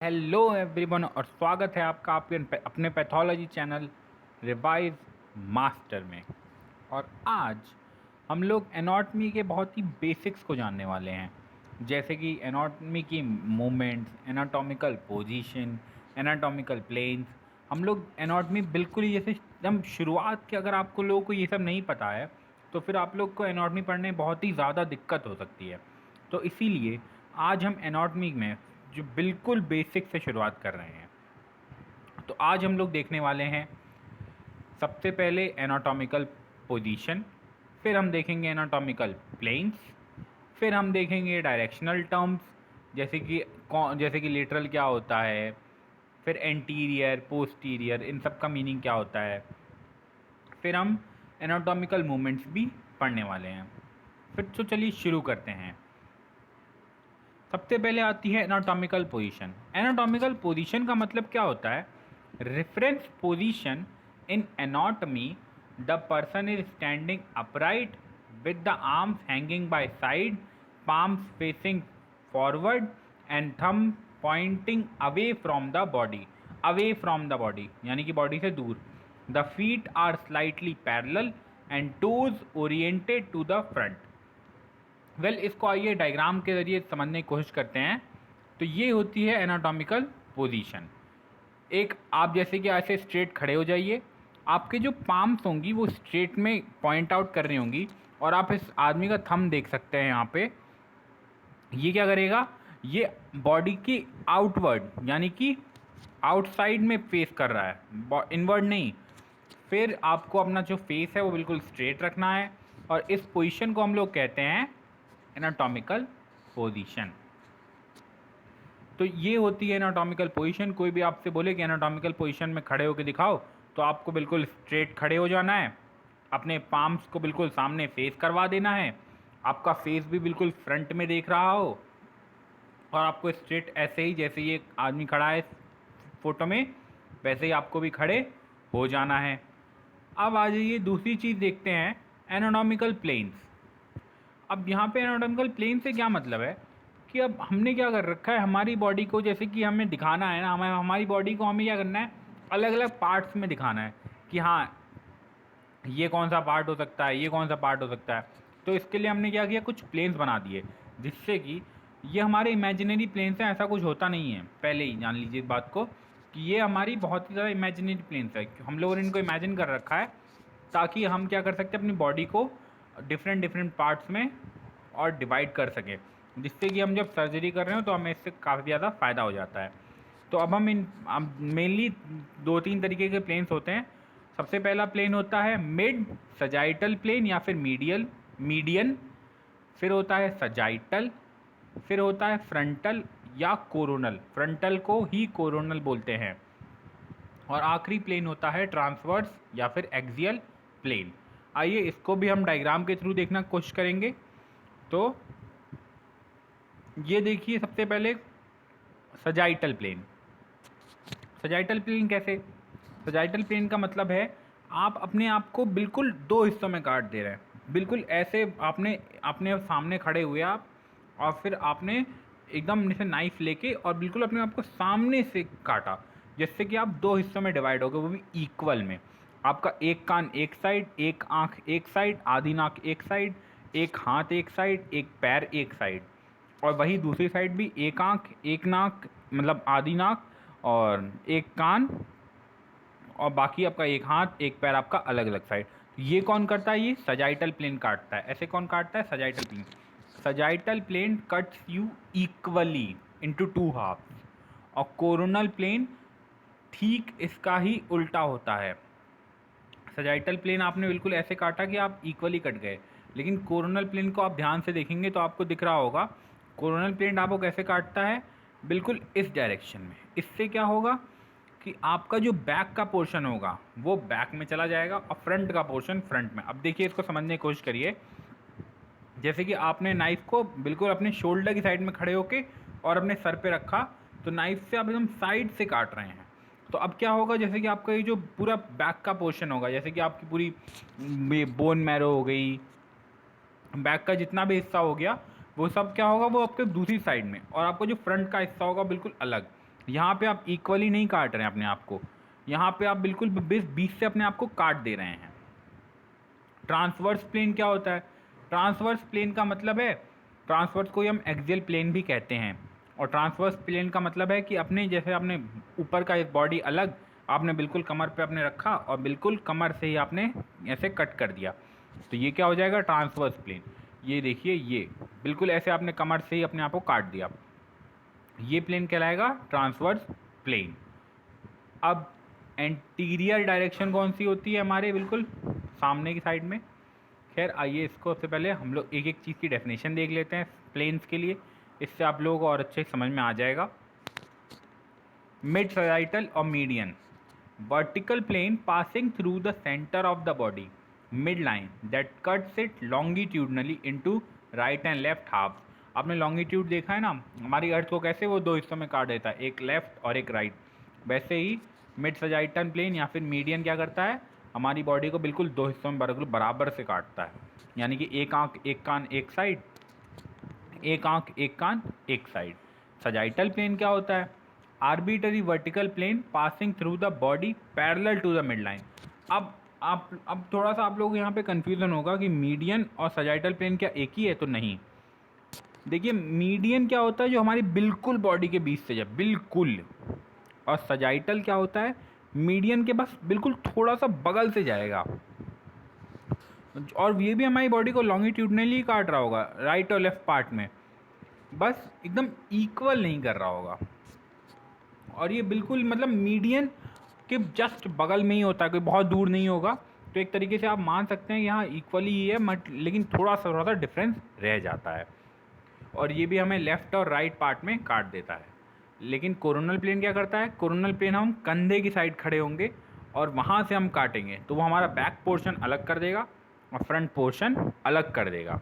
Hello everyone और स्वागत है आपका आपके अपने पैथोलॉजी चैनल रिवाइज मास्टर में। और आज हम लोग एनाटॉमी के बहुत ही बेसिक्स को जानने वाले हैं, जैसे कि एनाटॉमी की movements, anatomical position, anatomical planes. हम लोग एनाटॉमी बिल्कुल ही जैसे एकदम शुरुआत के, अगर आपको लोगों को ये सब नहीं पता है तो फिर आप लोग को एनाटॉमी पढ़ने में बहुत ही ज़्यादा दिक्कत हो सकती है। तो इसीलिए आज हम एनाटॉमी में जो बिल्कुल बेसिक से शुरुआत कर रहे हैं। तो आज हम लोग देखने वाले हैं सबसे पहले एनाटॉमिकल पोजीशन, फिर हम देखेंगे एनाटॉमिकल प्लेन्स, फिर हम देखेंगे डायरेक्शनल टर्म्स जैसे कि लेटरल क्या होता है, फिर एंटीरियर पोस्टीरियर इन सब का मीनिंग क्या होता है, फिर हम एनाटॉमिकल मूवमेंट्स भी पढ़ने वाले हैं। फिर तो चलिए शुरू करते हैं। सबसे पहले आती है एनाटॉमिकल पोजीशन। एनाटॉमिकल पोजीशन का मतलब क्या होता है? Reference position in anatomy, the person is standing upright with the arms hanging by side, palms facing forward and thumb pointing away from the body. Away from the body यानी कि body से दूर। The feet are slightly parallel and toes oriented to the front. इसको आइए diagram के ज़रिए समझने की कोशिश करते हैं। तो ये होती है एनाटॉमिकल पोजीशन। एक आप जैसे कि ऐसे स्ट्रेट खड़े हो जाइए, आपके जो पाम्स होंगी वो स्ट्रेट में पॉइंट आउट कर रही होंगी, और आप इस आदमी का थंब देख सकते हैं यहाँ पे। ये क्या करेगा? ये बॉडी की आउटवर्ड यानी कि आउटसाइड में फेस कर रहा है, इनवर्ड नहीं। फिर आपको अपना जो फेस है वो बिल्कुल स्ट्रेट रखना है, और इस पोजीशन को हम लोग कहते हैं एनाटॉमिकल पोजीशन। तो ये होती है एनाटॉमिकल पोजीशन। कोई भी आपसे बोले कि एनाटॉमिकल पोजीशन में खड़े होकर दिखाओ, तो आपको बिल्कुल स्ट्रेट खड़े हो जाना है, अपने पाम्स को बिल्कुल सामने फेस करवा देना है, आपका फेस भी बिल्कुल फ्रंट में देख रहा हो, और आपको स्ट्रेट ऐसे ही जैसे ये आदमी खड़ा है फोटो में वैसे ही आपको भी खड़े हो जाना है। अब आ जाइए दूसरी चीज़ देखते हैं, एनाटॉमिकल प्लेन्स। अब यहाँ पे एनाटॉमिकल प्लेन से क्या मतलब है कि अब हमने क्या कर रखा है, हमारी बॉडी को जैसे कि हमें दिखाना है ना, हमें हमारी बॉडी को हमें क्या करना है, अलग अलग पार्ट्स में दिखाना है कि हाँ ये कौन सा पार्ट हो सकता है, ये कौन सा पार्ट हो सकता है। तो इसके लिए हमने क्या किया, कुछ प्लेन्स बना दिए, जिससे कि ये हमारे इमेजिनरी प्लेन्स हैं, ऐसा कुछ होता नहीं है। पहले ही जान लीजिए इस बात को कि ये हमारी बहुत ही ज़्यादा इमेजिनरी प्लेन्स है। हम लोगों ने इनको इमेजिन कर रखा है ताकि हम क्या कर सकते हैं, अपनी बॉडी को डिफरेंट डिफरेंट पार्ट्स में और डिवाइड कर सकें, जिससे कि हम जब सर्जरी कर रहे हो तो हमें इससे काफ़ी ज़्यादा फ़ायदा हो जाता है। तो अब हम मेनली दो तीन तरीके के प्लेन्स होते हैं। सबसे पहला प्लेन होता है मिड सजाइटल प्लेन या फिर मीडियन, फिर होता है सजाइटल, फिर होता है फ्रंटल या कोरोनल। फ्रंटल को ही कोरोनल बोलते हैं। और आखिरी प्लेन होता है ट्रांसवर्स या फिर एक्सियल प्लेन। आइए इसको भी हम डायग्राम के थ्रू देखना कोशिश करेंगे। तो ये देखिए, सबसे पहले सजाइटल प्लेन। सजाइटल प्लेन कैसे? सजाइटल प्लेन का मतलब है आप अपने आप को बिल्कुल दो हिस्सों में काट दे रहे हैं, बिल्कुल ऐसे आपने अपने सामने खड़े हुए आप, और फिर आपने एकदम जैसे नाइफ लेके और बिल्कुल अपने आप को सामने से काटा, जिससे कि आप दो हिस्सों में डिवाइड हो गए, वो भी इक्वल में। आपका एक कान एक साइड, एक आँख एक साइड, आधी नाक एक साइड, एक हाथ एक साइड, एक पैर एक साइड, और वही दूसरी साइड भी एक आँख एक नाक, मतलब आधी नाक और एक कान, और बाकी आपका एक हाथ एक पैर आपका अलग अलग साइड। ये कौन करता है? ये सजाइटल प्लेन काटता है। ऐसे कौन काटता है? Sagittal plane. Sagittal plane cuts you equally into two halfs, और कोरोनल प्लेन ठीक इसका ही उल्टा होता है। सजाइटल प्लेन आपने बिल्कुल ऐसे काटा कि आप इक्वली कट गए, लेकिन कोरोनल प्लेन को आप ध्यान से देखेंगे तो आपको दिख रहा होगा कोरोनल प्लेन आपको कैसे काटता है, बिल्कुल इस डायरेक्शन में। इससे क्या होगा कि आपका जो बैक का पोर्शन होगा वो बैक में चला जाएगा, और फ्रंट का पोर्शन फ्रंट में। अब देखिए, इसको समझने की कोशिश करिए। जैसे कि आपने नाइफ़ को बिल्कुल अपने शोल्डर की साइड में खड़े होके और अपने सर पे रखा, तो नाइफ़ से आप एकदम साइड से काट रहे हैं। तो अब क्या होगा, जैसे कि आपका ये जो पूरा बैक का पोर्शन होगा, जैसे कि आपकी पूरी ये बोन मैरो हो गई, बैक का जितना भी हिस्सा हो गया, वो सब क्या होगा, वो आपके दूसरी साइड में, और आपका जो फ्रंट का हिस्सा होगा बिल्कुल अलग। यहाँ पे आप इक्वली नहीं काट रहे हैं अपने आप को, यहाँ पे आप बिल्कुल 20 से अपने आप को काट दे रहे हैं। ट्रांसवर्स प्लेन क्या होता है? ट्रांसवर्स प्लेन का मतलब है, ट्रांसवर्स को ही हम एक्सियल प्लेन भी कहते हैं। और ट्रांसवर्स प्लेन का मतलब है कि अपने जैसे आपने ऊपर का एक बॉडी अलग आपने बिल्कुल कमर पे अपने रखा और बिल्कुल कमर से ही आपने ऐसे कट कर दिया, तो ये क्या हो जाएगा? Transverse plane. ये देखिए, ये बिल्कुल ऐसे आपने कमर से ही अपने आप को काट दिया, ये प्लेन कहलाएगा ट्रांसवर्स प्लेन। अब एंटीरियर डायरेक्शन कौन सी होती है? हमारे बिल्कुल सामने की साइड में। खैर आइए, इसको सबसे पहले हम लोग एक एक चीज़ की डेफिनेशन देख लेते हैं प्लेन्स के लिए, इससे आप लोगों को और अच्छे समझ में आ जाएगा। मिड सजाइटल और median, vertical plane passing through the centre of the body, mid line that cuts it longitudinally into right and left half. आपने लॉन्गिट्यूड देखा है ना, हमारी अर्थ को कैसे वो दो हिस्सों में काट देता है, एक लेफ्ट और एक राइट, वैसे ही मिड सजाइटल प्लेन या फिर मीडियन क्या करता है? हमारी बॉडी को बिल्कुल दो हिस्सों में बिल्कुल बराबर से काटता है, यानी कि एक आंख एक कान एक साइड, एक आंख एक कान एक साइड। सजाइटल प्लेन क्या होता है? Arbitrary vertical plane passing through the body parallel to the mid line. अब थोड़ा सा आप लोग यहाँ पे कन्फ्यूज़न होगा कि मीडियन और सजाइटल प्लेन क्या एक ही है? तो नहीं। देखिए, मीडियन क्या होता है? जो हमारी बिल्कुल बॉडी के बीच से जब बिल्कुल, और सजाइटल क्या होता है? मीडियन के बस बिल्कुल थोड़ा सा बगल से जाएगा, और ये भी हमारी बॉडी को लॉन्गिट्यूडनली काट रहा होगा राइट और लेफ्ट पार्ट में, बस एकदम इक्वल नहीं कर रहा होगा। और ये बिल्कुल मतलब मीडियन के जस्ट बगल में ही होता है, कोई बहुत दूर नहीं होगा। तो एक तरीके से आप मान सकते हैं यहाँ इक्वली ही है, बट लेकिन थोड़ा सा डिफरेंस रह जाता है, और ये भी हमें लेफ़्ट और राइट पार्ट में काट देता है। लेकिन कोरोनल प्लेन क्या करता है? कोरोनल प्लेन हम कंधे की साइड खड़े होंगे और वहाँ से हम काटेंगे, तो वो हमारा बैक पोर्शन अलग कर देगा और फ्रंट पोर्शन अलग कर देगा।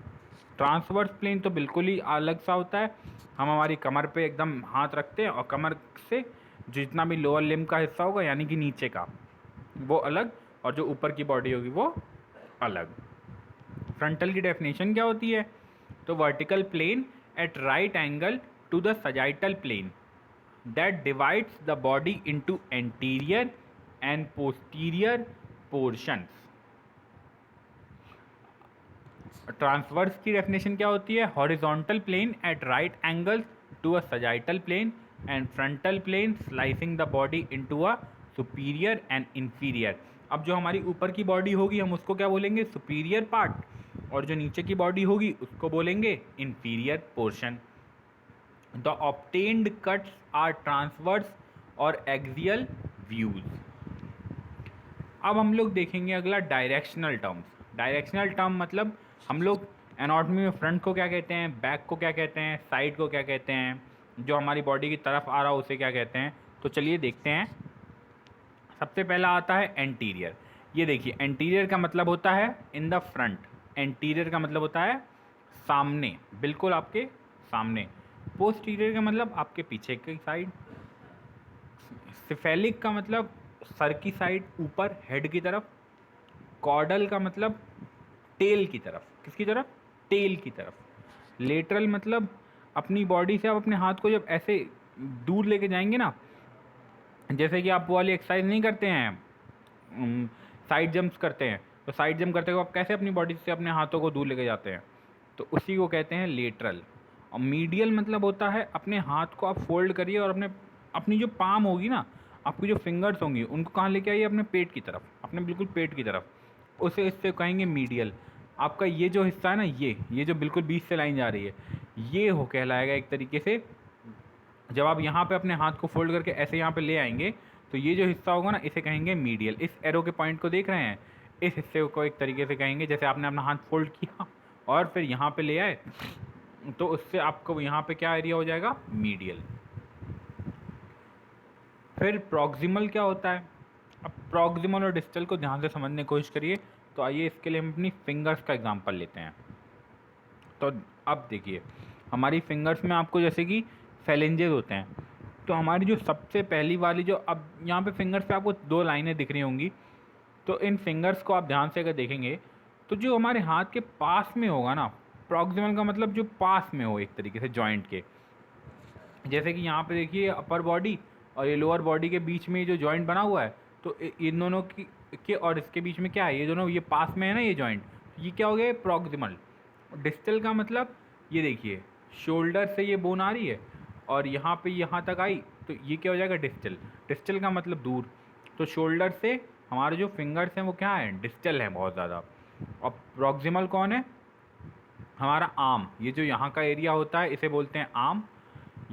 ट्रांसवर्स प्लेन तो बिल्कुल ही अलग सा होता है, हम हमारी कमर पे एकदम हाथ रखते हैं और कमर से जितना भी लोअर लिम्ब का हिस्सा होगा यानी कि नीचे का वो अलग, और जो ऊपर की बॉडी होगी वो अलग। फ्रंटल की डेफिनेशन क्या होती है? तो vertical plane at right angle to the sagittal plane that divides the body into anterior and posterior portions। Transverse की डेफिनेशन क्या होती है? Horizontal plane at right angles to a sagittal plane and frontal plane slicing the body into a superior and inferior. अब जो हमारी ऊपर की body होगी हम उसको क्या बोलेंगे? सुपीरियर पार्ट, और जो नीचे की बॉडी होगी उसको बोलेंगे inferior portion. The obtained cuts are transverse और axial views। अब हम लोग देखेंगे अगला डायरेक्शनल टर्म्स। डायरेक्शनल टर्म मतलब हम लोग एनाटॉमी में फ्रंट को क्या कहते हैं, बैक को क्या कहते हैं, साइड को क्या कहते हैं, जो हमारी बॉडी की तरफ आ रहा है उसे क्या कहते हैं। तो चलिए देखते हैं। सबसे पहला आता है एंटीरियर। ये देखिए, एंटीरियर का मतलब होता है इन द फ्रंट, एंटीरियर का मतलब होता है सामने, बिल्कुल आपके सामने। पोस्टीरियर का मतलब आपके पीछे की साइड। सिफेलिक का मतलब सर की साइड, ऊपर हेड की तरफ। कॉर्डल का मतलब टेल की तरफ। किसकी तरफ? टेल की तरफ। लेटरल मतलब अपनी बॉडी से आप अपने हाथ को जब ऐसे दूर लेके जाएंगे ना, जैसे कि आप वो वाली एक्सरसाइज नहीं करते हैं, साइड जंप्स करते हैं, तो साइड जंप करते हुए आप कैसे अपनी बॉडी से अपने हाथों को दूर लेके जाते हैं, तो उसी को कहते हैं लेटरल। और मीडियल मतलब होता है अपने हाथ को आप फोल्ड करिए और अपनी जो पाम होगी ना, आपकी जो फिंगर्स होंगी उनको कहाँ लेके आइए? अपने पेट की तरफ, अपने बिल्कुल पेट की तरफ, उसे इससे कहेंगे मीडियल। आपका ये जो हिस्सा है ना, ये जो बिल्कुल बीच से लाइन जा रही है, ये हो कहलाएगा एक तरीके से। जब आप यहाँ पे अपने हाथ को फोल्ड करके ऐसे यहाँ पे ले आएंगे तो ये जो हिस्सा होगा ना, इसे कहेंगे मीडियल। इस एरो के पॉइंट को देख रहे हैं, इस हिस्से को एक तरीके से कहेंगे, जैसे आपने अपना हाथ फोल्ड किया और फिर यहाँ पे ले आए, तो उससे आपको यहाँ पे क्या एरिया हो जाएगा? मीडियल। फिर प्रॉक्सिमल क्या होता है? अब प्रॉक्सिमल और डिस्टल को ध्यान से समझने की कोशिश करिए। तो आइए इसके लिए हम अपनी फिंगर्स का एग्जांपल लेते हैं। तो अब देखिए, हमारी फिंगर्स में आपको जैसे कि फेलेंजेस होते हैं, तो हमारी जो सबसे पहली वाली जो, अब यहाँ पे फिंगर्स पे आपको दो लाइनें दिख रही होंगी, तो इन फिंगर्स को आप ध्यान से अगर देखेंगे तो जो हमारे हाथ के पास में होगा ना, प्रॉक्सिमल का मतलब जो पास में हो एक तरीके से जॉइंट के, जैसे कि यहाँ पे देखिए अपर बॉडी और ये लोअर बॉडी के बीच में जो जॉइंट बना हुआ है, तो इन दोनों की के और इसके बीच में क्या है, ये दोनों ये पास में है ना ये जॉइंट, ये क्या हो गया, प्रॉक्सिमल। डिस्टल का मतलब ये देखिए शोल्डर से ये बोन आ रही है और यहाँ पे यहाँ तक आई, तो ये क्या हो जाएगा, डिस्टल। डिस्टल का मतलब दूर, तो शोल्डर से हमारे जो फिंगर्स हैं वो क्या है, डिस्टल है बहुत ज़्यादा। और प्रॉक्सिमल कौन है, हमारा आर्म। ये जो यहाँ का एरिया होता है इसे बोलते हैं आर्म,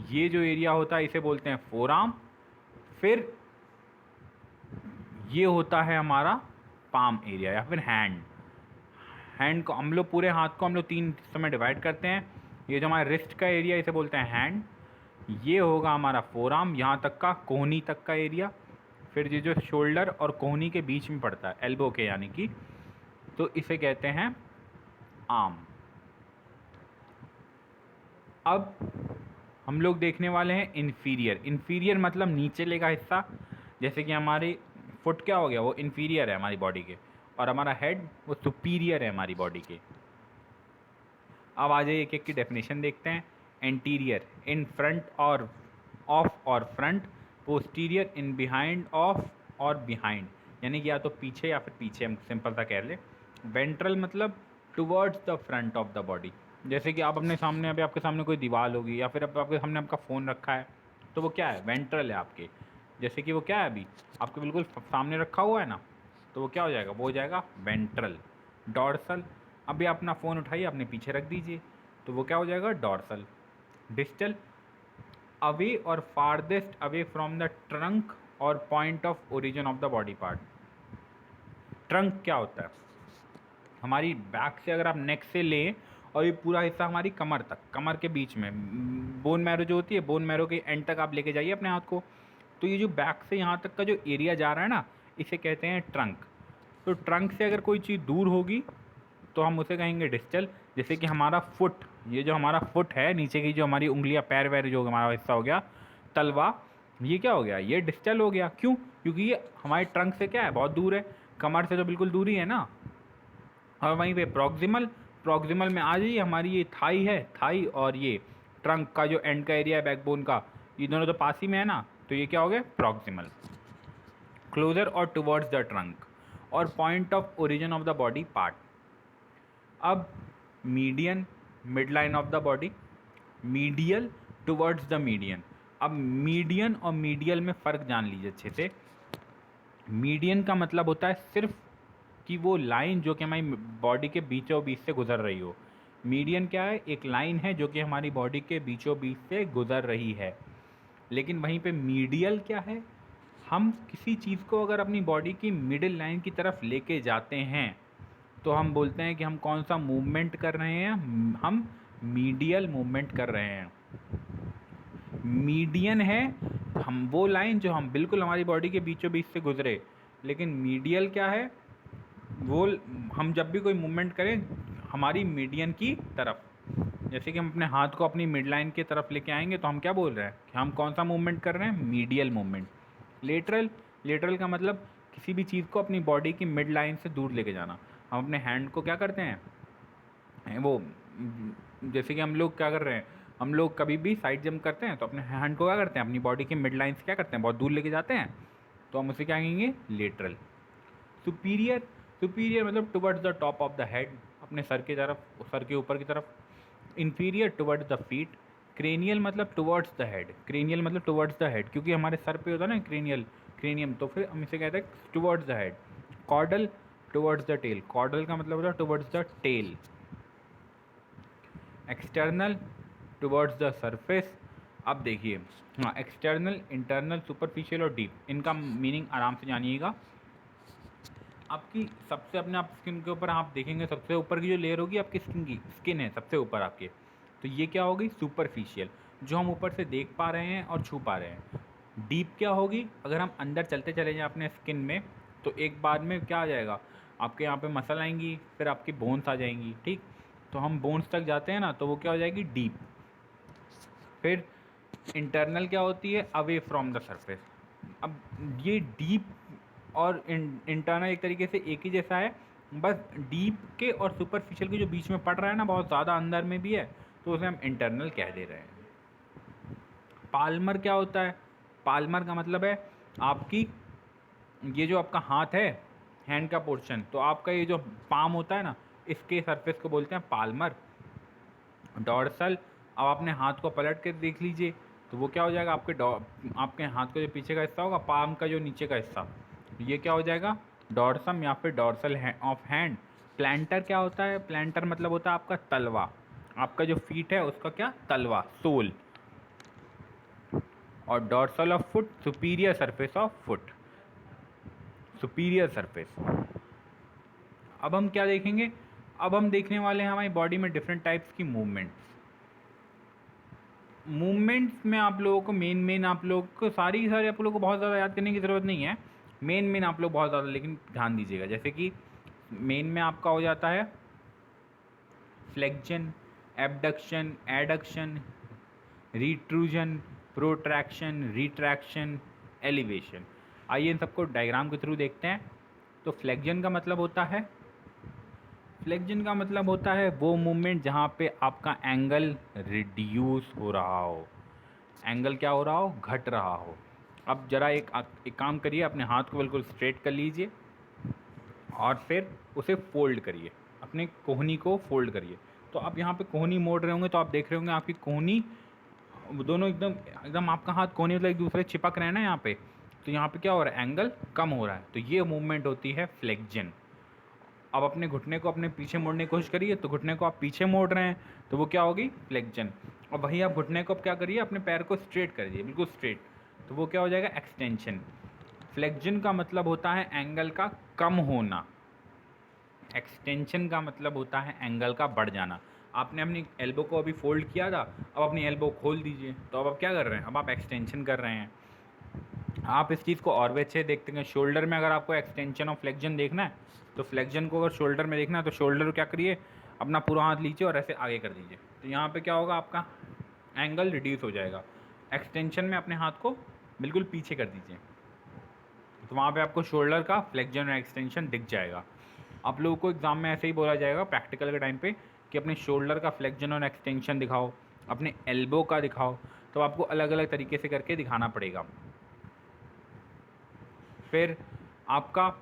ये जो एरिया होता है इसे बोलते हैं फोर आर्म, फिर ये होता है हमारा पाम एरिया या फिर हैंड। हैंड को हम लोग, पूरे हाथ को हम लोग 3 हिस्सों में डिवाइड करते हैं। ये जो हमारे रिस्ट का एरिया इसे बोलते हैं हैंड, ये होगा हमारा फोर आर्म, यहाँ तक का कोहनी तक का एरिया। फिर ये जो शोल्डर और कोहनी के बीच में पड़ता है, एल्बो के यानी कि, तो इसे कहते हैं आर्म। अब हम लोग देखने वाले हैं इन्फीरियर। इन्फीरियर मतलब नीचे का हिस्सा, जैसे कि हमारी फुट क्या हो गया, वो इन्फीरियर है हमारी बॉडी के, और हमारा हेड वो सुपीरियर है हमारी बॉडी के। अब आ जाइए एक एक की डेफिनेशन देखते हैं। एंटीरियर, इन फ्रंट और ऑफ और front. Posterior, in behind of और बिहाइंड, यानी कि या तो पीछे या फिर पीछे, हम सिंपल सा कह ले। वेंट्रल मतलब towards the front of the body, जैसे कि आप अपने सामने, अभी आपके सामने कोई दीवार होगी या फिर अब आपके सामने आपका फ़ोन रखा है, तो वो क्या है, वेंट्रल है आपके। जैसे कि वो क्या है, अभी आपके बिल्कुल सामने रखा हुआ है ना, तो वो क्या हो जाएगा, वो हो जाएगा वेंट्रल। डॉर्सल, अभी अपना फ़ोन उठाइए, अपने पीछे रख दीजिए, तो वो क्या हो जाएगा, डॉर्सल। डिस्टल, अवे और farthest away from the trunk और point of origin of the body part. Trunk क्या होता है, हमारी बैक से अगर आप नेक से लें और ये पूरा हिस्सा हमारी कमर तक, कमर के बीच में बोन मैरो जो होती है, बोन मैरो के एंड तक आप लेके जाइए अपने हाथ को, तो ये जो बैक से यहाँ तक का जो एरिया जा रहा है ना, इसे कहते हैं ट्रंक। तो ट्रंक से अगर कोई चीज़ दूर होगी तो हम उसे कहेंगे डिस्टल। जैसे कि हमारा फुट, ये जो हमारा फुट है, नीचे की जो हमारी उंगलियां, पैर वैर जो हमारा हिस्सा हो गया, तलवा, ये क्या हो गया, ये डिस्टल हो गया। क्यों, क्योंकि ये हमारे ट्रंक से क्या है, बहुत दूर है, कमर से तो बिल्कुल दूर ही है ना। और वहीं पे प्रॉक्सिमल, प्रॉक्सिमल में आ जाइए, हमारी ये थाई है, थाई और ये ट्रंक का जो एंड का एरिया है बैकबोन का, ये दोनों तो पास ही में है ना, तो ये क्या हो गया, प्रॉक्सिमल। क्लोजर और टुवर्ड्स द ट्रंक और point of origin of the body part. अब median, mid line of the body. Medial, towards the median. अब मीडियन और मीडियल में फ़र्क जान लीजिए अच्छे से। मीडियन का मतलब होता है सिर्फ कि वो लाइन जो कि हमारी बॉडी के बीचों बीच से गुजर रही हो। मीडियन क्या है, एक लाइन है जो कि हमारी बॉडी के बीचों बीच से गुजर रही है। लेकिन वहीं पे मीडियल क्या है, हम किसी चीज़ को अगर अपनी बॉडी की मिडिल लाइन की तरफ लेके जाते हैं तो हम बोलते हैं कि हम कौन सा मूवमेंट कर रहे हैं, हम मीडियल मूवमेंट कर रहे हैं। मीडियन है हम वो लाइन जो हम बिल्कुल हमारी बॉडी के बीचों बीच से गुजरे, लेकिन मीडियल क्या है, वो हम जब भी कोई मूवमेंट करें हमारी मीडियन की तरफ। जैसे कि हम अपने हाथ को अपनी मिड लाइन की तरफ लेके आएंगे तो हम क्या बोल रहे हैं कि हम कौन सा मूवमेंट कर रहे हैं, मीडियल मूवमेंट। लेटरल, लेटरल का मतलब किसी भी चीज़ को अपनी बॉडी की मिड लाइन से दूर लेके जाना। हम अपने हैंड को क्या करते हैं, वो जैसे कि हम लोग क्या कर रहे हैं, हम लोग कभी भी साइड जंप करते हैं तो अपने हैंड को क्या करते हैं, अपनी बॉडी की मिड लाइन से क्या करते हैं, बहुत दूर लेके जाते हैं, तो हम उसे क्या कहेंगे, लेटरल। सुपीरियर, सुपीरियर मतलब towards the top of the head, अपने सर की तरफ, सर के ऊपर की तरफ। Inferior towards the feet. Cranial मतलब टुवर्ड्स द हेड, क्रेनियल मतलब टुवर्ड्स द हेड, क्योंकि हमारे सर पे होता है ना क्रेनियल, क्रेनियम, तो फिर हम इसे कहते हैं towards the head. Caudal towards the tail, caudal का मतलब होता है towards the tail. External towards the surface. अब देखिए, हाँ, एक्सटर्नल, इंटरनल, सुपरफिशियल और डीप, इनका मीनिंग आराम से जानिएगा। आपकी सबसे अपने आप स्किन के ऊपर आप देखेंगे, सबसे ऊपर की जो लेयर होगी आपकी स्किन की, स्किन है सबसे ऊपर आपके, तो ये क्या होगी, सुपरफिशियल, जो हम ऊपर से देख पा रहे हैं और छू पा रहे हैं। डीप क्या होगी, अगर हम अंदर चलते चले जाएं अपने स्किन में तो एक बाद में क्या आ जाएगा, आपके यहाँ पे मसल आएंगी, फिर आपकी बोन्स आ जाएंगी, ठीक, तो हम बोन्स तक जाते हैं ना, तो वो क्या हो जाएगी, डीप। फिर इंटरनल क्या होती है, अवे फ्रॉम द सरफेस। अब ये डीप और इंटरनल एक तरीके से एक ही जैसा है, बस डीप के और सुपरफिशियल के जो बीच में पड़ रहा है ना, बहुत ज़्यादा अंदर में भी है, तो उसे हम इंटरनल कह दे रहे हैं। पाल्मर क्या होता है? पाल्मर का मतलब है आपकी ये जो आपका हाथ है, हैंड का पोर्शन, तो आपका ये जो पाम होता है ना, इसके सरफेस को बोलते हैं पाल्मर। डॉर्सल, अब आपने हाथ को पलट के देख लीजिए तो वो क्या हो जाएगा, आपके हाथ का जो पीछे का हिस्सा होगा, पाम का जो नीचे का हिस्सा, ये क्या हो जाएगा, डॉर्सम या फिर डॉर्सल ऑफ हैंड। प्लांटर क्या होता है? प्लांटर मतलब होता है आपका तलवा, आपका जो फीट है उसका क्या, तलवा, सोल। और dorsal of foot, superior surface of foot, superior surface. अब हम क्या देखेंगे? अब हम देखने वाले हैं हमारी बॉडी में डिफरेंट टाइप्स की मूवमेंट्स में आप लोगों को मेन आप लोगों को सारी आप लोगों को बहुत ज़्यादा याद करने की ज़रूरत नहीं है। मेन आप लोग बहुत ज़्यादा लेकिन ध्यान दीजिएगा। जैसे कि मेन में आपका हो जाता है flexion, abduction, adduction, retrusion, protraction, retraction, elevation. आइए इन सबको डायग्राम के थ्रू देखते हैं। तो फ्लेक्शन का मतलब होता है वो मूवमेंट जहाँ पे आपका एंगल रिड्यूस हो रहा हो, एंगल क्या हो रहा हो, घट रहा हो। अब जरा एक काम करिए, अपने हाथ को बिल्कुल स्ट्रेट कर लीजिए और फिर उसे फोल्ड करिए, अपने कोहनी को फोल्ड करिए। तो आप यहाँ पे कोहनी मोड़ रहे होंगे तो आप देख रहे होंगे आपकी कोहनी दोनों एकदम एकदम आपका हाथ कोहनी मतलब एक दूसरे चिपक रहे हैं ना यहाँ पे, तो यहाँ पे क्या हो रहा है, एंगल कम हो रहा है, तो ये मूवमेंट होती है फ्लेक्शन। अब अपने घुटने को अपने पीछे मोड़ने की कोशिश करिए, तो घुटने को आप पीछे मोड़ रहे हैं तो वो क्या होगी, फ्लेक्शन। और वहीं आप घुटने को अब क्या करिए, अपने पैर को स्ट्रेट कर दीजिए, बिल्कुल स्ट्रेट, तो वो क्या हो जाएगा, एक्सटेंशन। फ्लेक्शन का मतलब होता है एंगल का कम होना, एक्सटेंशन का मतलब होता है एंगल का बढ़ जाना। आपने अपनी एल्बो को अभी फोल्ड किया था, अब अपनी एल्बो खोल दीजिए, तो अब आप क्या कर रहे हैं, अब आप एक्सटेंशन कर रहे हैं। आप इस चीज़ को और भी अच्छे देखते हैं, शोल्डर में अगर आपको एक्सटेंशन और फ्लेक्शन देखना है, तो फ्लेक्शन को अगर शोल्डर में देखना है तो शोल्डर क्या करिए, अपना पूरा हाथ लीजिए और ऐसे आगे कर दीजिए, तो यहाँ पे क्या होगा, आपका एंगल रिड्यूस हो जाएगा। एक्सटेंशन में अपने हाथ को बिल्कुल पीछे कर दीजिए, तो वहाँ पे आपको शोल्डर का फ्लेक्शन और एक्सटेंशन दिख जाएगा। आप लोगों को एग्ज़ाम में ऐसे ही बोला जाएगा प्रैक्टिकल के टाइम पे कि अपने शोल्डर का फ्लेक्शन और एक्सटेंशन दिखाओ, अपने एल्बो का दिखाओ, तो आपको अलग अलग तरीके से करके दिखाना पड़ेगा। फिर आपका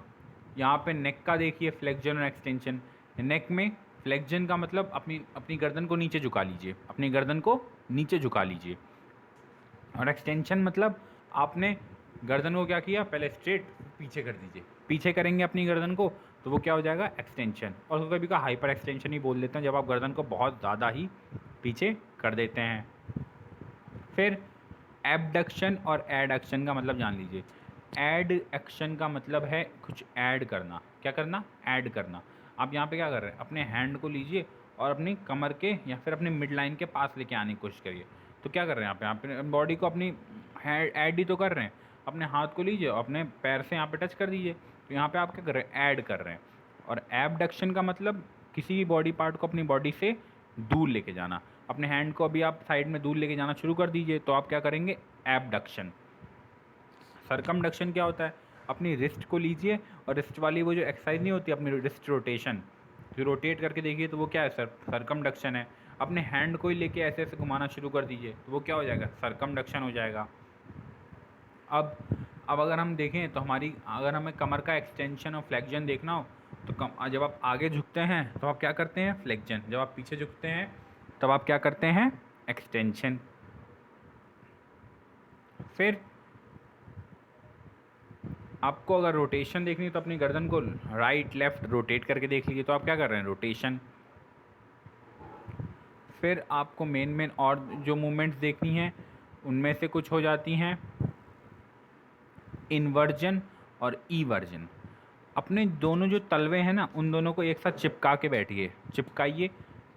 यहाँ पे नेक का देखिए, फ्लेक्शन और एक्सटेंशन। नेक में फ्लेक्शन का मतलब अपनी अपनी गर्दन को नीचे झुका लीजिए, अपनी गर्दन को नीचे झुका लीजिए। और एक्सटेंशन मतलब आपने गर्दन को क्या किया, पहले स्ट्रेट, पीछे कर दीजिए, पीछे करेंगे अपनी गर्दन को तो वो क्या हो जाएगा, एक्सटेंशन। और कभी का हाइपर एक्सटेंशन ही बोल देते हैं, जब आप गर्दन को बहुत ज़्यादा ही पीछे कर देते हैं। फिर एबडक्शन और एडक्शन का मतलब जान लीजिए। एड एक्शन का मतलब है कुछ ऐड करना, क्या करना, ऐड करना। आप यहाँ पे क्या कर रहे हैं, अपने हैंड को लीजिए और अपनी कमर के या फिर अपनी मिड लाइन के पास लेके आने की कोशिश करिए। तो क्या कर रहे हैं यहाँ पे बॉडी को अपनी ऐड ही तो कर रहे हैं, अपने हाथ को लीजिए और अपने पैर से यहाँ पे टच कर दीजिए, तो यहाँ पे आप क्या कर रहे हैं, ऐड कर रहे हैं। और एबडक्शन का मतलब किसी भी बॉडी पार्ट को अपनी बॉडी से दूर लेके जाना। अपने हैंड को अभी आप साइड में दूर लेके जाना शुरू कर दीजिए, तो आप क्या करेंगे, एबडक्शन। सरकमडक्शन क्या होता है, अपनी रिस्ट को लीजिए और रिस्ट वाली वो जो एक्सरसाइज नहीं होती, अपनी रिस्ट रोटेशन, जो रोटेट करके देखिए तो वो क्या है, सरकमडक्शन है। अपने हैंड को ही लेके ऐसे ऐसे घुमाना शुरू कर दीजिए, तो वो क्या हो जाएगा, सरकमडक्शन हो जाएगा। अब अगर हम देखें तो अगर हमें कमर का एक्सटेंशन और फ्लेक्शन देखना हो तो जब आप आगे झुकते हैं तो आप क्या करते हैं, फ्लेक्शन। जब आप पीछे झुकते हैं तब आप क्या करते हैं, एक्सटेंशन। फिर आपको अगर रोटेशन देखनी है तो अपनी गर्दन को राइट लेफ़्ट रोटेट करके देख लीजिए, तो आप क्या कर रहे हैं, रोटेशन। फिर आपको मेन और जो मूवमेंट्स देखनी हैं उनमें से कुछ हो जाती हैं इन्वर्जन और ईवर्जन। अपने दोनों जो तलवे हैं ना, उन दोनों को एक साथ चिपका के बैठिए, चिपकाइए।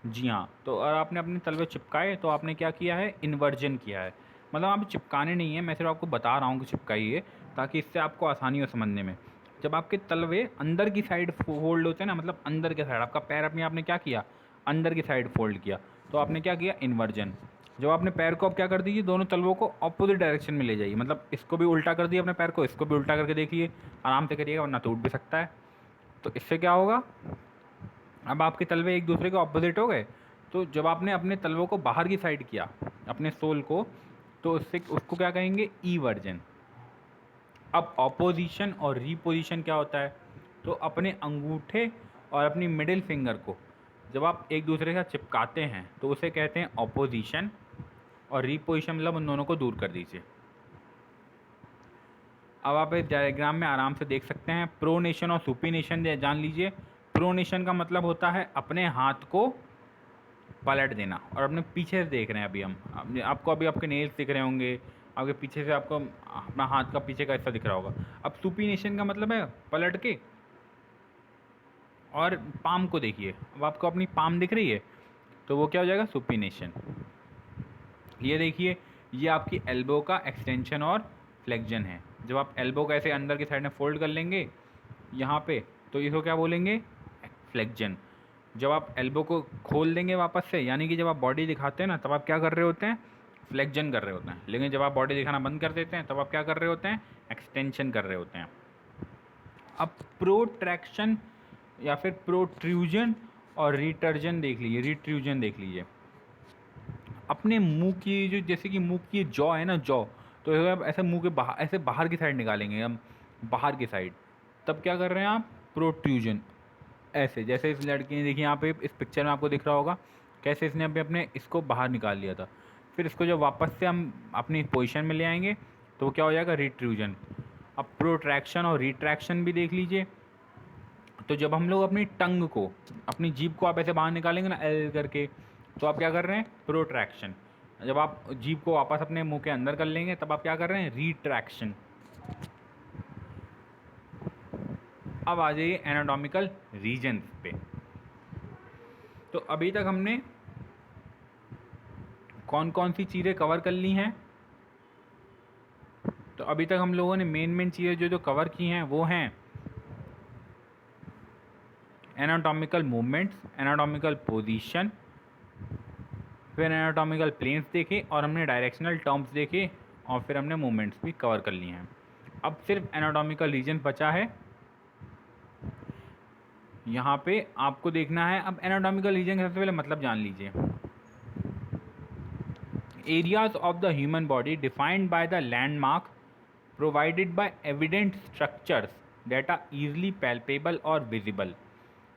जी हाँ, तो अगर आपने अपने तलवे चिपकाए तो आपने क्या किया है, इन्वर्जन किया है। मतलब आप चिपकाने नहीं है, मैं सिर्फ आपको बता रहा हूँ कि चिपकाइए, ताकि इससे आपको आसानी हो समझने में। जब आपके तलवे अंदर की साइड फोल्ड होते हैं ना, मतलब अंदर के साइड आपका पैर अपने आपने क्या किया, अंदर की साइड फोल्ड किया, तो आपने क्या किया, इन्वर्जन। जब आपने पैर को अब क्या कर दीजिए, दोनों तलवों को अपोजिट डायरेक्शन में ले जाइए, मतलब इसको भी उल्टा कर दिया अपने पैर को, इसको भी उल्टा करके देखिए, आराम से करिएगा वरना टूट भी सकता है। तो इससे क्या होगा, अब आपके तलवे एक दूसरे के ऑपोजिट हो गए। तो जब आपने अपने तलवों को बाहर की साइड किया, अपने सोल को तो उससे उसको क्या कहेंगे, ई वर्जन। अब ऑपोजिशन और रीपोजिशन क्या होता है, तो अपने अंगूठे और अपनी मिडिल फिंगर को जब आप एक दूसरे के साथ चिपकाते हैं तो उसे कहते हैं ऑपोजिशन, और रीपोजिशन मतलब उन दोनों को दूर कर दीजिए। अब आप इस डायग्राम में आराम से देख सकते हैं प्रोनेशन और सुपीनेशन जान लीजिए। प्रोनेशन का मतलब होता है अपने हाथ को पलट देना, और अपने पीछे से देख रहे हैं अभी हम आपको अभी आपके नेल्स दिख रहे होंगे, आपके पीछे से आपको अपना हाथ का पीछे का हिस्सा दिख रहा होगा। अब सुपीनेशन का मतलब है पलट के, और पाम को देखिए, अब आपको अपनी पाम दिख रही है तो वो क्या हो जाएगा, सुपीनेशन। ये देखिए, ये आपकी एल्बो का एक्सटेंशन और फ्लेक्जन है। जब आप एल्बो को ऐसे अंदर की साइड में फोल्ड कर लेंगे यहाँ पे, तो इसको क्या बोलेंगे, फ्लेक्जन। जब आप एल्बो को खोल देंगे वापस से, यानी कि जब आप बॉडी दिखाते हैं ना, तब आप क्या कर रहे होते हैं, फ्लेक्जन कर रहे होते हैं। लेकिन जब आप बॉडी दिखाना बंद कर देते हैं तब आप क्या कर रहे होते हैं, एक्सटेंशन कर रहे होते हैं। अब प्रोट्रैक्शन या फिर प्रोट्रूजन और रिटर्जन देख लीजिए, रिट्रूजन देख लीजिए। अपने मुंह की जो, जैसे कि मुंह की जॉ है ना, जॉ, तो आप ऐसे मुंह के बाहर, ऐसे बाहर की साइड निकालेंगे हम, बाहर की साइड, तब क्या कर रहे हैं आप, प्रोट्रूजन। ऐसे जैसे इस लड़की ने, देखिए यहाँ पे इस पिक्चर में आपको दिख रहा होगा कैसे इसने अभी अपने इसको बाहर निकाल लिया था। फिर इसको जब वापस से हम अपनी पोजीशन में ले आएंगे तो वो क्या हो जाएगा, रिट्रूजन। अब प्रोट्रैक्शन और रिट्रैक्शन भी देख लीजिए। तो जब हम लोग अपनी टंग को, अपनी जीभ को आप ऐसे बाहर निकालेंगे ना एल करके, तो आप क्या कर रहे हैं, प्रोट्रैक्शन। जब आप जीभ को वापस अपने मुंह के अंदर कर लेंगे तब आप क्या कर रहे हैं, रिट्रैक्शन। अब आ जाइए एनाटॉमिकल रीजन्स पे। तो अभी तक हमने कौन कौन सी चीज़ें कवर कर ली हैं, तो अभी तक हम लोगों ने मेन चीज़ें जो जो कवर की हैं वो हैं एनाटॉमिकल मूवमेंट्स, एनाटॉमिकल पोजीशन, फिर एनाटॉमिकल प्लेन्स देखे, और हमने डायरेक्शनल टर्म्स देखे, और फिर हमने मूवमेंट्स भी कवर कर लिए हैं। अब सिर्फ एनाटॉमिकल रीजन बचा है। यहाँ पे आपको देखना है, अब एनाटॉमिकल रीजन का सबसे पहले मतलब जान लीजिए। Areas of the human body defined by the landmark provided by evident structures that are easily palpable or visible.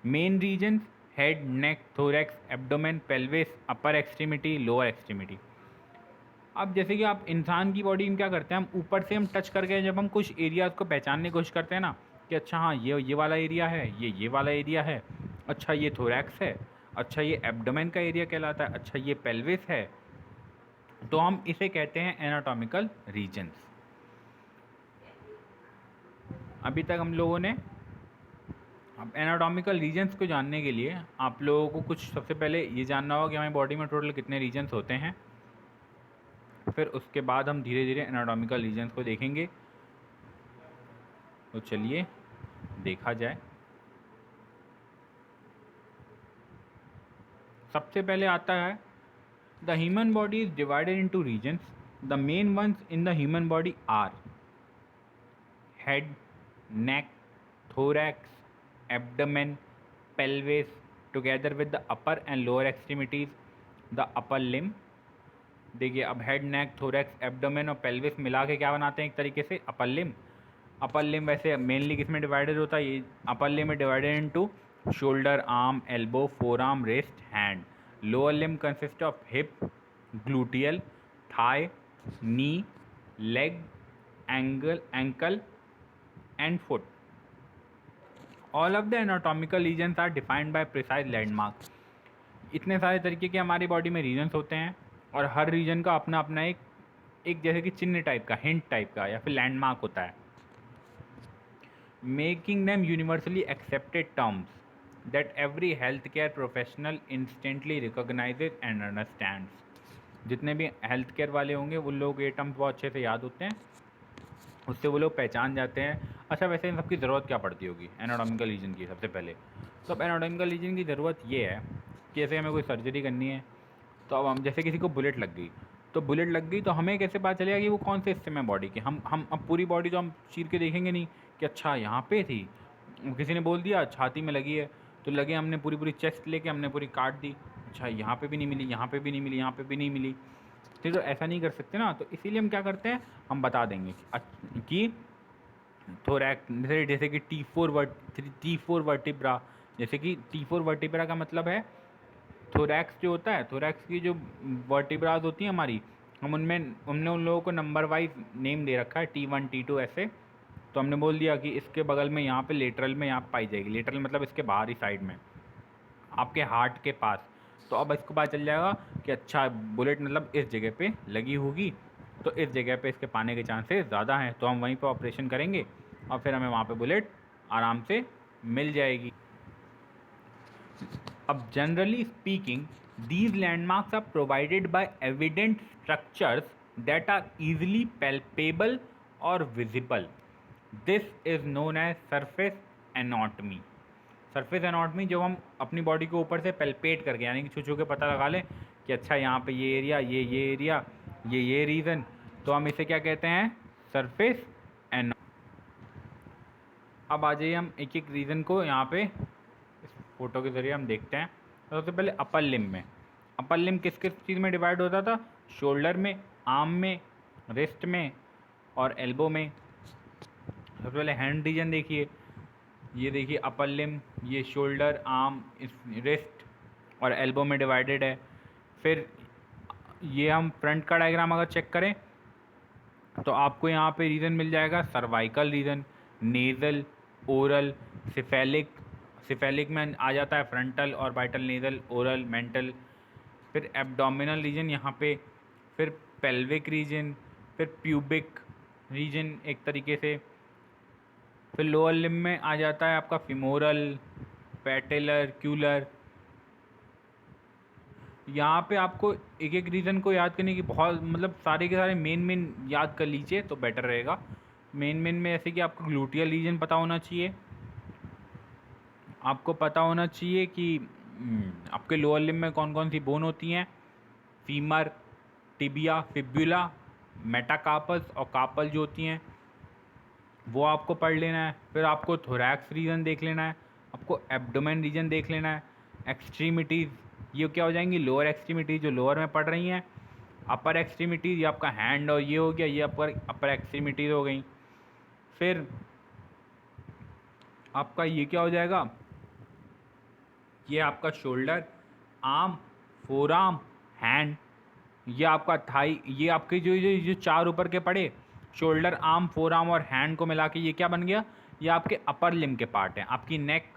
Main regions: head, neck, thorax, abdomen, pelvis, upper extremity, lower extremity. अब जैसे कि आप इंसान की बॉडी में क्या करते हैं, हम ऊपर से हम टच करके जब हम कुछ एरियाज़ को पहचानने की कोशिश करते हैं ना, कि अच्छा हाँ ये वाला एरिया है, ये वाला एरिया है, अच्छा ये थोरैक्स है, अच्छा ये एब्डोमेन का एरिया कहलाता है, अच्छा ये पेल्विस है, तो हम इसे कहते हैं एनाटॉमिकल रीजन्स। अभी तक हम लोगों ने, अब एनाटॉमिकल रीजन्स को जानने के लिए आप लोगों को कुछ सबसे पहले ये जानना होगा कि हमारी बॉडी में टोटल कितने रीजन्स होते हैं। फिर उसके बाद हम धीरे धीरे एनाटॉमिकल रीजन्स को देखेंगे। तो चलिए देखा जाए। सबसे पहले आता है the human body is divided into regions. The main ones in the human body are head, neck, thorax, abdomen, pelvis, together with the upper and lower extremities, the upper limb। देखिए अब हेड, नेक, थोरैक्स, एब्डोमेन और pelvis मिला के क्या बनाते हैं, एक तरीके से अपर लिम्ब। अपर लिम्ब वैसे मेनली किस में डिवाइडेड होता है, ये अपर लिम्ब में divided into shoulder, arm, elbow, forearm, wrist, hand. Lower limb consist of hip, gluteal, thigh, knee, leg, ankle and foot. All of the anatomical regions are defined by precise landmark। इतने सारे तरीके के हमारी body में regions होते हैं, और हर reason का अपना अपना एक जैसे कि चिन्ह टाइप का, हिंट टाइप का या फिर लैंडमार्क होता है। Making them universally accepted terms that every health care professional instantly recognises and understands. जितने भी हेल्थ केयर वाले होंगे वो लोग ये टर्म्स बहुत अच्छे से याद होते हैं, उससे वो लोग पहचान जाते हैं। अच्छा वैसे इन सबकी ज़रूरत क्या पड़ती होगी एनाटॉमिकल रीजन की, सबसे पहले तो अब एनाटॉमिकल रीजन की ज़रूरत ये है कि जैसे हमें कोई सर्जरी करनी है, तो अब हम जैसे किसी को बुलेट लग गई, तो बुलेट लग गई तो हमें कैसे पता चलेगा कि वो कौन से हिस्से में बॉडी के, हम अब पूरी बॉडी तो हम चीर के देखेंगे नहीं कि अच्छा यहाँ पे थी, किसी ने बोल दिया छाती में लगी है, तो लगे हमने पूरी पूरी चेस्ट लेके हमने पूरी काट दी, अच्छा यहाँ पे भी नहीं मिली, यहाँ पे भी नहीं मिली, यहाँ पे भी नहीं मिली। ठीक है, तो ऐसा नहीं कर सकते ना, तो इसीलिए हम क्या करते हैं, हम बता देंगे कि थोरैक्स, जैसे कि T4 वर्टिब्रा, जैसे कि T4 वर्टिब्रा का मतलब है थोरैक्स जो होता है, थोरैक्स की जो वर्टिब्राज होती हैं हमारी, हमने उन लोगों को नंबर वाइज नेम दे रखा है, T1 T2 ऐसे। तो हमने बोल दिया कि इसके बगल में यहाँ पे लेटरल में यहाँ पाई जाएगी, लेटरल मतलब इसके बाहरी साइड में, आपके हार्ट के पास। तो अब इसको पता चल जाएगा कि अच्छा बुलेट मतलब इस जगह पे लगी होगी, तो इस जगह पे इसके पाने के चांसेस ज़्यादा हैं, तो हम वहीं पे ऑपरेशन करेंगे और फिर हमें वहाँ पे बुलेट आराम से मिल जाएगी। अब generally speaking, these landmarks are provided by evident structures that are easily palpable or visible. This is known as surface anatomy. Surface anatomy, जब हम अपनी बॉडी को ऊपर से पेल्पेट करके, यानी कि छू छू के पता लगा लें कि अच्छा यहाँ पे ये एरिया, ये एरिया, ये रीजन, तो हम इसे क्या कहते हैं, सरफेस एनाटॉमी। अब आ जाइए हम एक एक रीजन को यहाँ पे इस फोटो के ज़रिए हम देखते हैं। तो सबसे पहले अपर लिम्ब में, अपर लिम्ब किस किस चीज़ में डिवाइड होता था, शोल्डर में, आर्म में, रिस्ट में और एल्बो में। सबसे पहले हैंड रीजन देखिए, ये देखिए अपर लिम्ब, ये शोल्डर, आर्म, रिस्ट और एल्बो में डिवाइडेड है। फिर ये हम फ्रंट का डायग्राम अगर चेक करें तो आपको यहाँ पे रीजन मिल जाएगा, cervical region, nasal, oral, cephalic, cephalic में आ जाता है फ्रंटल और बाइटल, नेज़ल, ओरल, मेंटल। फिर एब्डोमिनल रीजन यहाँ पे, फिर पेल्विक रीजन, फिर प्यूबिक रीजन एक तरीके से। फिर लोअर लिम्ब में आ जाता है आपका फिमोरल, पैटेलर, क्यूलर। यहाँ पे आपको एक एक रीज़न को याद करने की बहुत, मतलब सारे के सारे मेन याद कर लीजिए तो बेटर रहेगा। मेन में जैसे कि आपको ग्लूटियल रीजन पता होना चाहिए, आपको पता होना चाहिए कि आपके लोअर लिम्ब में कौन कौन सी बोन होती हैं, फीमर, टिबिया, फिब्युला, मेटाकार्पस और कार्पल जो होती हैं वो आपको पढ़ लेना है। फिर आपको थोरैक्स रीजन देख लेना है, आपको एब्डोमेन रीजन देख लेना है। एक्सट्रीमिटीज़ ये क्या हो जाएंगी, लोअर एक्सट्रीमिटीज़ जो लोअर में पढ़ रही हैं। अपर एक्सट्रीमिटीज़ ये आपका हैंड और ये हो गया, ये अपर एक्सट्रीमिटीज़ हो गई। फिर आपका ये क्या हो जाएगा, ये आपका shoulder, arm, four arm, hand, ये आपका थाई, ये आपके जो चार ऊपर के पड़े, शोल्डर, आर्म, फोर आर्म और हैंड को मिला के ये क्या बन गया, ये आपके अपर लिम्ब के पार्ट हैं। आपकी नेक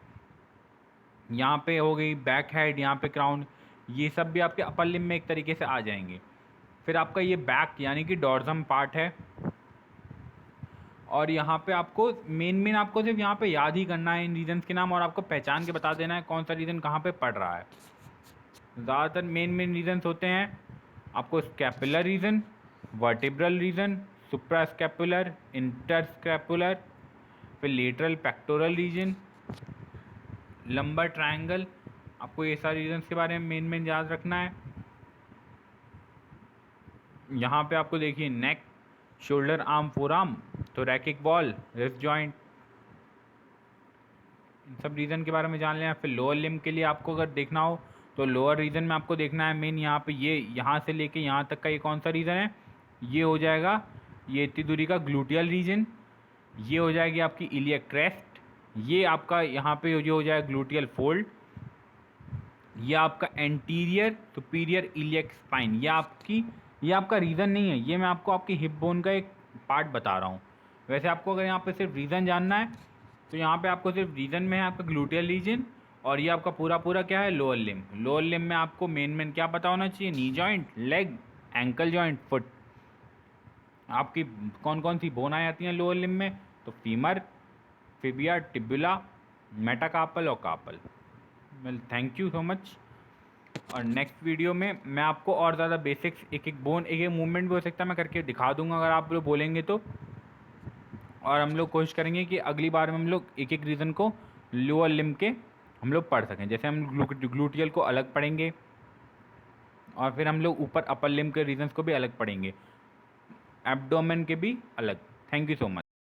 यहाँ पे हो गई, बैक हेड, यहाँ पे क्राउन, ये सब भी आपके अपर लिम्ब में एक तरीके से आ जाएंगे। फिर आपका ये बैक यानी कि डॉर्सम पार्ट है, और यहाँ पे आपको मेन आपको सिर्फ यहाँ पे याद ही करना है इन रीजन्स के नाम, और आपको पहचान के बता देना है कौन सा रीजन कहाँ पे पड़ रहा है। ज़्यादातर मेन रीजन्स होते हैं आपको scapular region, vertebral region, suprascapular, interscapular, फिर lateral pectoral region, lumbar triangle. आपको ये सारे रीजन्स के बारे में मेन याद रखना है। यहाँ पे आपको देखिए neck, shoulder, arm, forearm, thoracic wall, wrist joint, इन सब रीजन के बारे में जान लेना। फिर लोअर लिम्ब के लिए आपको अगर देखना हो तो लोअर रीजन में आपको देखना है मेन यहाँ पे, ये यहाँ से लेके यहाँ तक का ये कौन सा रीजन है, ये हो जाएगा ये इतनी दूरी का ग्लूटियल रीजन, ये हो जाएगी आपकी इलियक क्रेस्ट, ये आपका यहाँ पे ये हो जाएगा ग्लूटियल फोल्ड, ये आपका एंटीरियर सुपीरियर इलियक स्पाइन। ये आपका रीज़न नहीं है, ये मैं आपको आपकी हिप बोन का एक पार्ट बता रहा हूँ। वैसे आपको अगर यहाँ पे सिर्फ रीज़न जानना है तो यहाँ पे आपको सिर्फ रीज़न में है आपका ग्लूटियल रीजन, और ये आपका पूरा क्या है, लोअर लिम्ब। लोअर लिम्ब में आपको मेन क्या पता होना चाहिए, knee joint, leg, ankle joint, foot. आपकी कौन कौन सी बोन आ जाती हैं लोअर लिम्ब में, तो फीमर, फिबिया, टिब्युला, मेटाकार्पल और carpal. Well thank you so much. और नेक्स्ट वीडियो में मैं आपको और ज़्यादा बेसिक्स, एक एक बोन, एक एक मूवमेंट भी हो सकता है मैं करके दिखा दूंगा अगर आप लोग बोलेंगे तो। और हम लोग कोशिश करेंगे कि अगली बार में हम लोग एक एक रीज़न को लोअर लिम्ब के हम लोग पढ़ सकें। जैसे हम ग्लूटियल को अलग पढ़ेंगे और फिर हम लोग ऊपर अपर लिम्ब के रीजन्स को भी अलग पढ़ेंगे, एब्डोमेन के भी अलग। Thank you so much.